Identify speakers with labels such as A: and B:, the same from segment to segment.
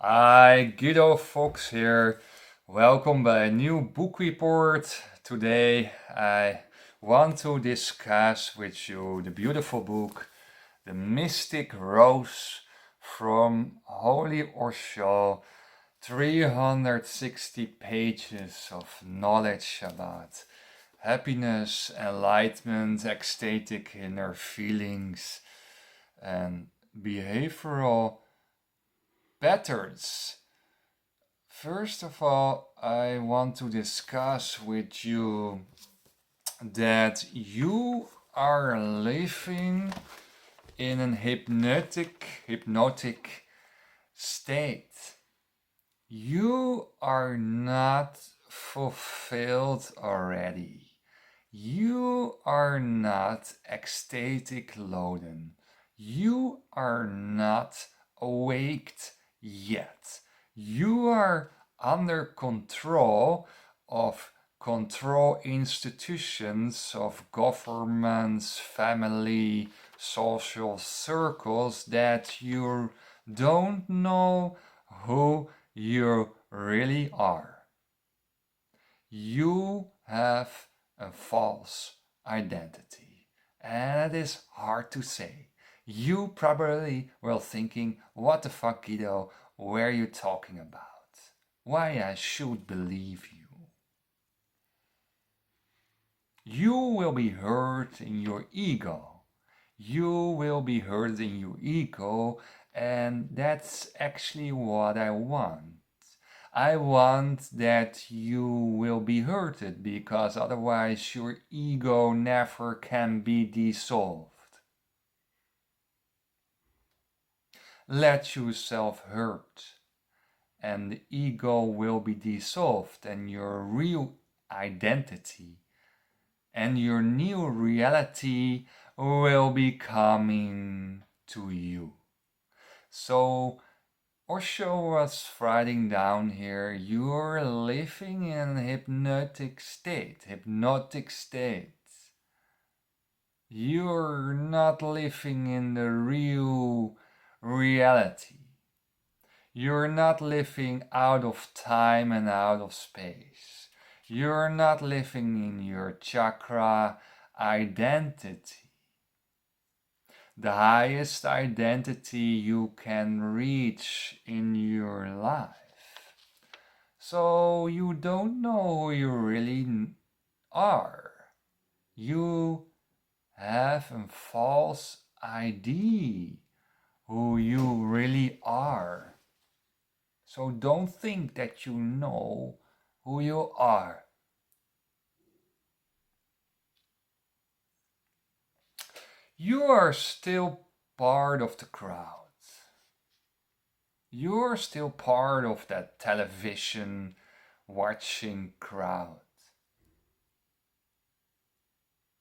A: Hi, Guido Fox here. Welcome by a new book report. Today I want to discuss with you the beautiful book, The Mystic Rose from Holy Osho. 360 pages of knowledge about happiness, enlightenment, ecstatic inner feelings, and behavioral patterns. First of all, I want to discuss with you that you are living in an hypnotic state. You are not fulfilled already. You are not ecstatic laden. You are not awaked yet. You are under control of control institutions of governments, family, social circles that you don't know who you really are. You have a false identity, and it is hard to say. You probably were thinking, what the fuck, Guido, were you talking about? Why I should believe you? You will be hurt in your ego. You will be hurt in your ego, and that's actually what I want. I want that you will be hurted because otherwise your ego never can be dissolved. Let yourself hurt and the ego will be dissolved and your real identity and your new reality will be coming to you. So Osho was writing down here, you're living in a hypnotic state. You're not living in the real reality. You're not living out of time and out of space. You're not living in your chakra identity. The highest identity you can reach in your life. So you don't know who you really are. You have a false idea who you really are. So don't think that you know who you are. You are still part of the crowd. You're still part of that television watching crowd.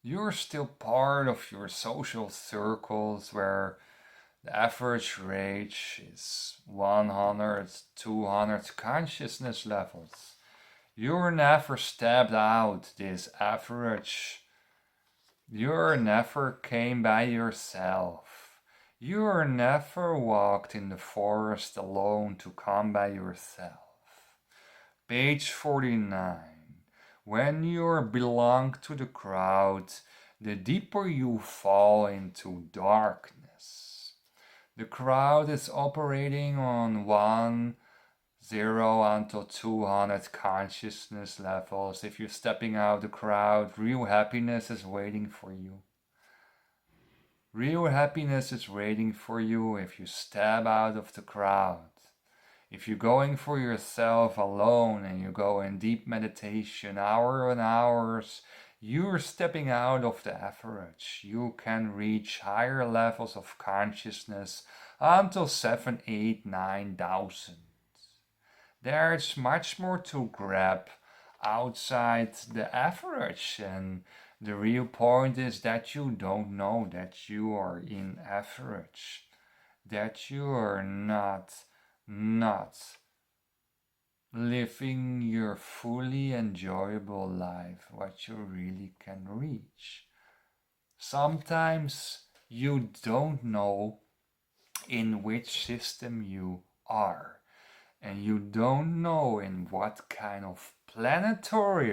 A: You're still part of your social circles where the average range is 100, 200 consciousness levels. You're never stepped out this average. You never came by yourself. You never walked in the forest alone to come by yourself. Page 49. When you belong to the crowd, the deeper you fall into darkness. The crowd is operating on 0 until 200 consciousness levels. If you're stepping out of the crowd, real happiness is waiting for you. Real happiness is waiting for you if you step out of the crowd. If you're going for yourself alone and you go in deep meditation, hours and hours, you're stepping out of the average. You can reach higher levels of consciousness until 7, 8, 9,000. There's much more to grab outside the average, and the real point is that you don't know that you are in average, that you are not living your fully enjoyable life, what you really can reach. Sometimes you don't know in which system you are. and you don't know in what kind of planetary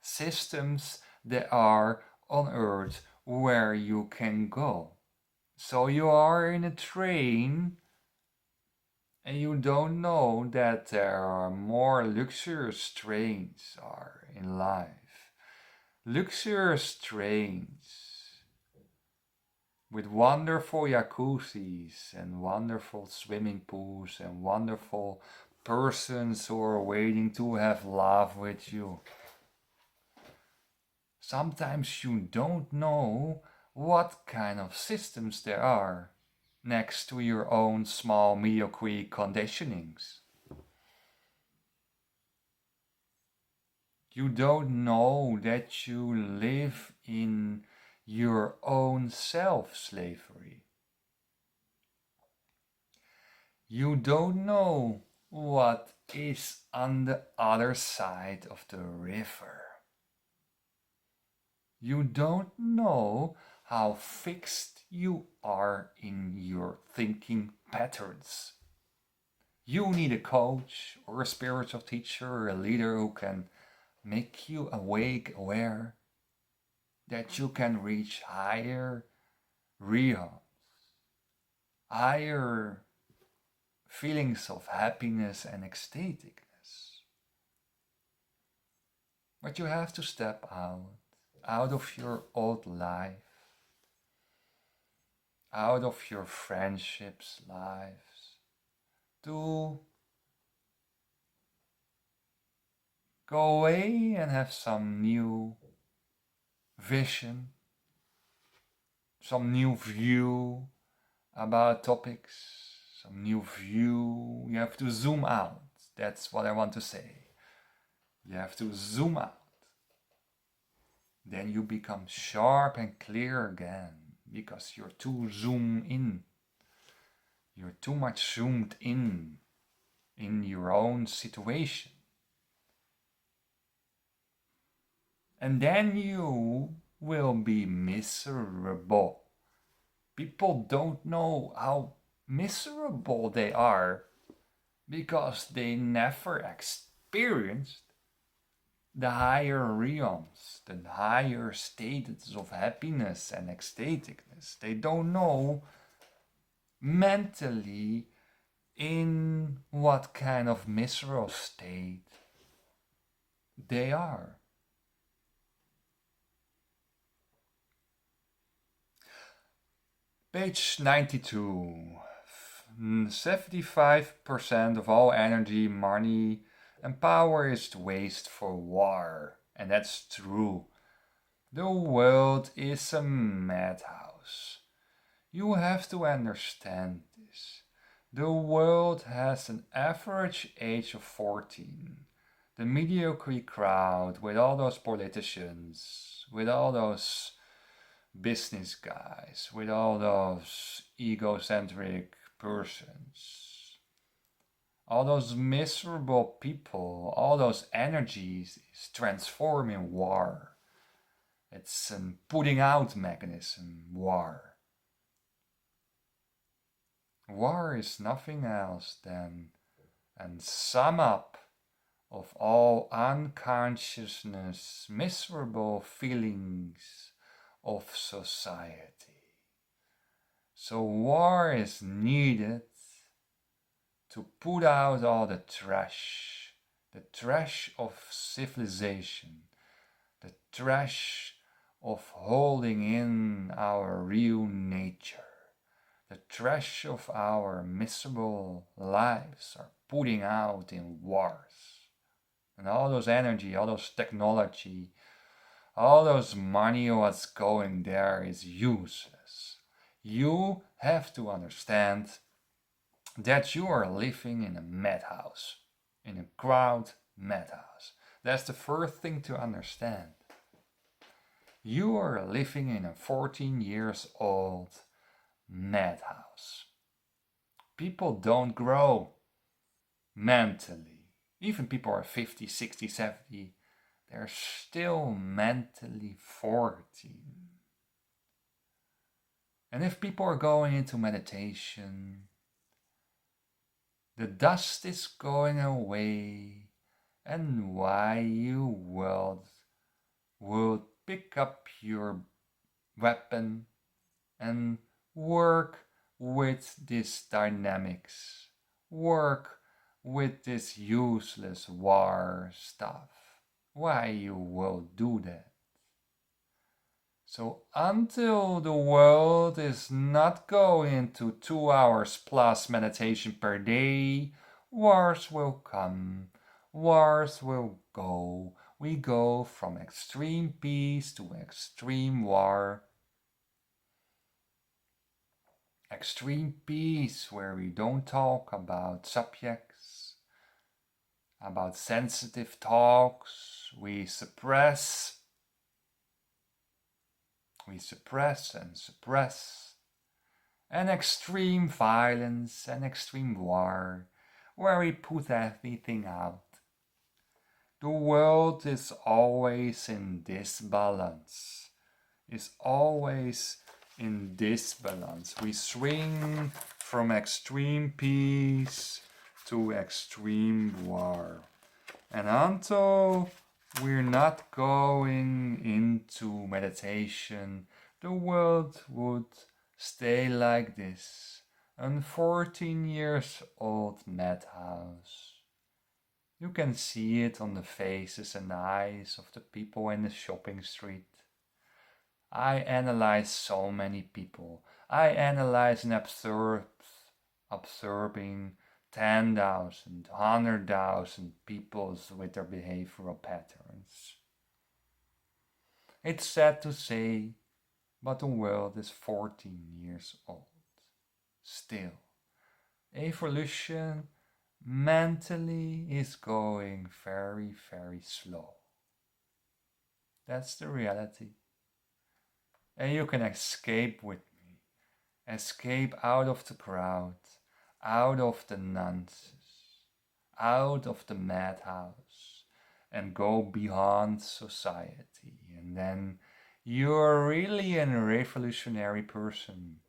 A: systems there are on Earth where you can go. So you are in a train and you don't know that there are more luxurious trains are in life. Luxurious trains with wonderful jacuzzis and wonderful swimming pools and wonderful persons who are waiting to have love with you. Sometimes you don't know what kind of systems there are next to your own small mediocre conditionings. You don't know that you live in your own self-slavery. You don't know what is on the other side of the river. You don't know how fixed you are in your thinking patterns. You need a coach or a spiritual teacher or a leader who can make you awake, aware that you can reach higher realms, higher feelings of happiness and ecstaticness. But you have to step out of your old life, out of your friendships' lives, to go away and have some new vision, some new view about topics, some new view. You have to zoom out. That's what I want to say. You have to zoom out. Then you become sharp and clear again because you're too zoomed in. You're too much zoomed in your own situation. And then you will be miserable. People don't know how miserable they are because they never experienced the higher realms, the higher states of happiness and ecstaticness. They don't know mentally in what kind of miserable state they are. Page 92. 75% of all energy, money, and power is waste for war. And that's true. The world is a madhouse. You have to understand this. The world has an average age of 14. The mediocre crowd with all those politicians, with all those business guys, with all those egocentric persons, all those miserable people, all those energies is transforming war. It's a putting out mechanism, war. War is nothing else than a sum up of all unconsciousness, miserable feelings of society. So war is needed to put out all the trash of civilization, the trash of holding in our real nature, the trash of our miserable lives are putting out in wars. And all those energy, all those technology, all those money what's going there is useless. You have to understand that you are living in a madhouse, in a crowd madhouse. That's the first thing to understand. You are living in a 14 years old madhouse. People don't grow mentally. Even people are 50, 60, 70. They're still mentally 14. And if people are going into meditation, the dust is going away, and why you would pick up your weapon and work with this dynamics, work with this useless war stuff. Why you will do that? So until the world is not going into 2 hours plus meditation per day, wars will come, wars will go. We go from extreme peace to extreme war. Extreme peace where we don't talk about subjects, about sensitive talks. We suppress and suppress. And extreme violence and extreme war, where we put everything out. The world is always in disbalance, is always in disbalance. We swing from extreme peace to extreme war. And until we're not going into meditation, the world would stay like this, a 14 years old madhouse. You can see it on the faces and eyes of the people in the shopping street. I analyze so many people. I analyze and observing 10,000, 100,000 people with their behavioral patterns. It's sad to say, but the world is 14 years old. Still, evolution mentally is going very, very slow. That's the reality. And you can escape with me. Escape out of the crowd, out of the nonsense, out of the madhouse, and go beyond society. And then you're really a revolutionary person.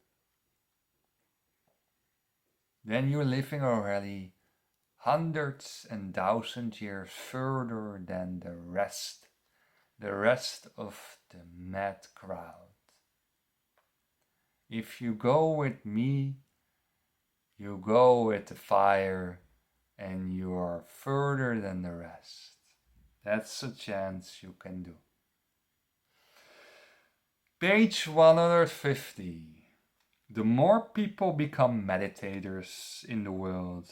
A: Then you're living already hundreds and thousands years further than the rest of the mad crowd. If you go with me, you go with the fire, and you are further than the rest. That's a chance you can do. Page 150. The more people become meditators in the world,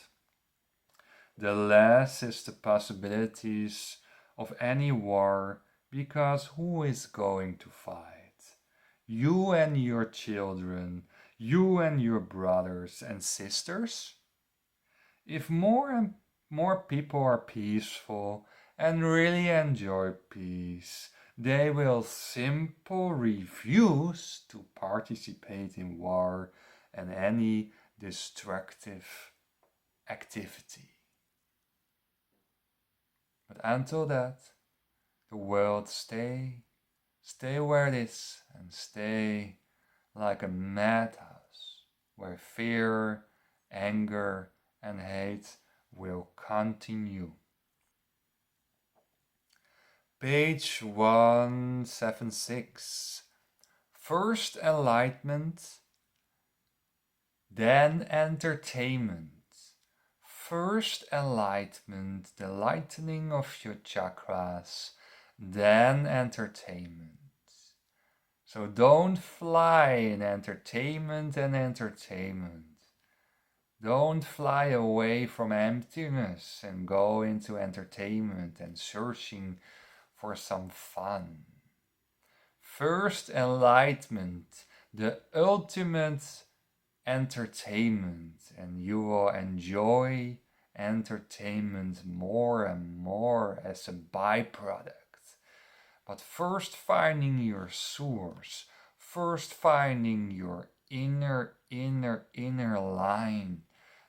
A: the less is the possibilities of any war, because who is going to fight? You and your children, you and your brothers and sisters? If more and more people are peaceful and really enjoy peace, they will simply refuse to participate in war and any destructive activity. But until that, the world stay where it is, and stay like a madhouse where fear, anger, and hate will continue. Page 176. First enlightenment, then entertainment. First enlightenment, the lightening of your chakras, then entertainment. So don't fly in entertainment and entertainment. Don't fly away from emptiness and go into entertainment and searching for some fun. First enlightenment, the ultimate entertainment, and you will enjoy entertainment more and more as a byproduct. But first finding your source, first finding your inner line,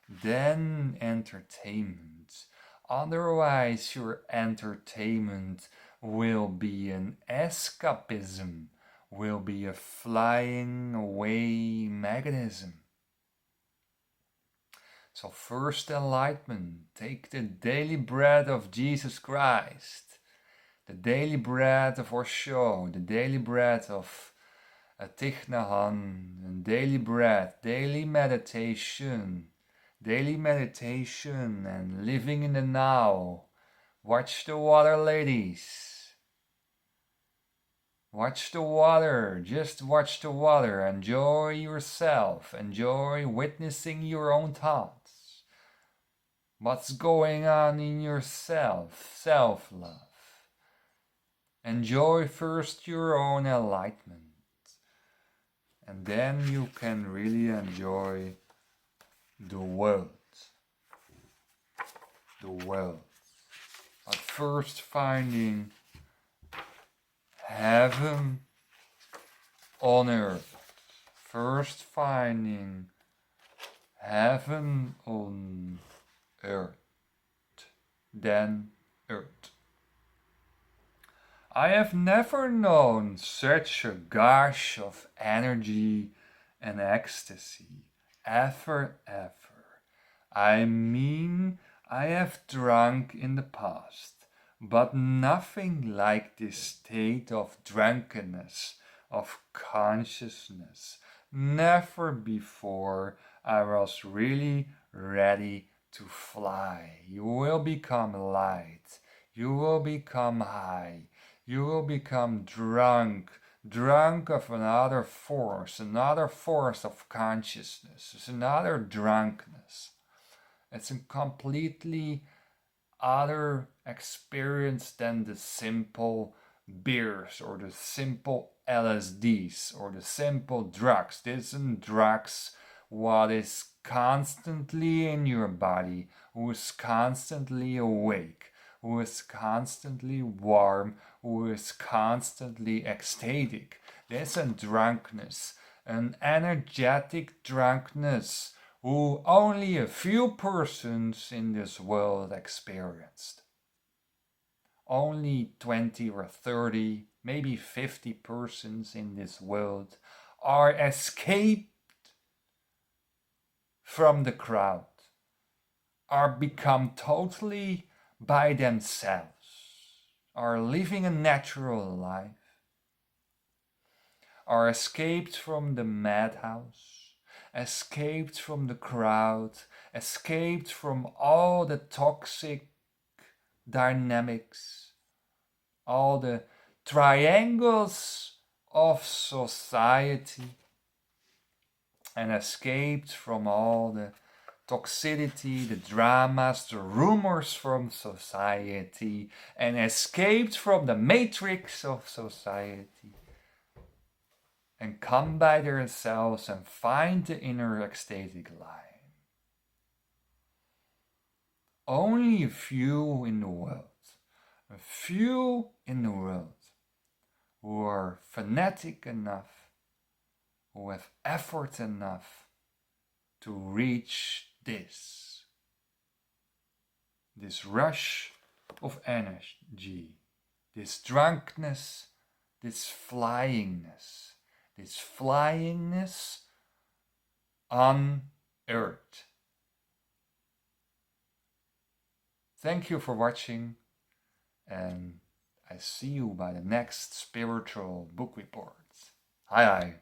A: then entertainment. Otherwise, your entertainment will be an escapism will be a flying away mechanism. So first enlightenment, take the daily bread of Jesus Christ, the daily bread of Osho, the daily bread of Thich Nhat Hanh, and daily bread, daily meditation and living in the now. Watch the water, ladies. Watch the water, just watch the water, enjoy yourself, enjoy witnessing your own thoughts. What's going on in yourself, self-love. Enjoy first your own enlightenment, and then you can really enjoy the world. The world. But first finding heaven on earth. First finding heaven on earth. Then earth. I have never known such a gush of energy and ecstasy. Ever. I mean, I have drunk in the past, but nothing like this state of drunkenness, of consciousness. Never before I was really ready to fly. You will become light. You will become high. You will become drunk of another force of consciousness. It's another drunkenness. It's a completely other experience than the simple beers or the simple LSDs or the simple drugs. This is drugs what is constantly in your body, who is constantly awake, who is constantly warm, who is constantly ecstatic. This is a drunkenness, an energetic drunkenness who only a few persons in this world experienced. Only 20 or 30, maybe 50 persons in this world are escaped from the crowd, are become totally by themselves, are living a natural life, are escaped from the madhouse, escaped from the crowd, escaped from all the toxic dynamics, all the triangles of society, and escaped from all the toxicity, the dramas, the rumors from society, and escaped from the matrix of society, and come by themselves and find the inner ecstatic light. Only a few in the world who are fanatic enough, who have effort enough to reach this rush of energy, this drunkenness, this flyingness on earth. Thank you for watching, and I see you by the next spiritual book report. Hi.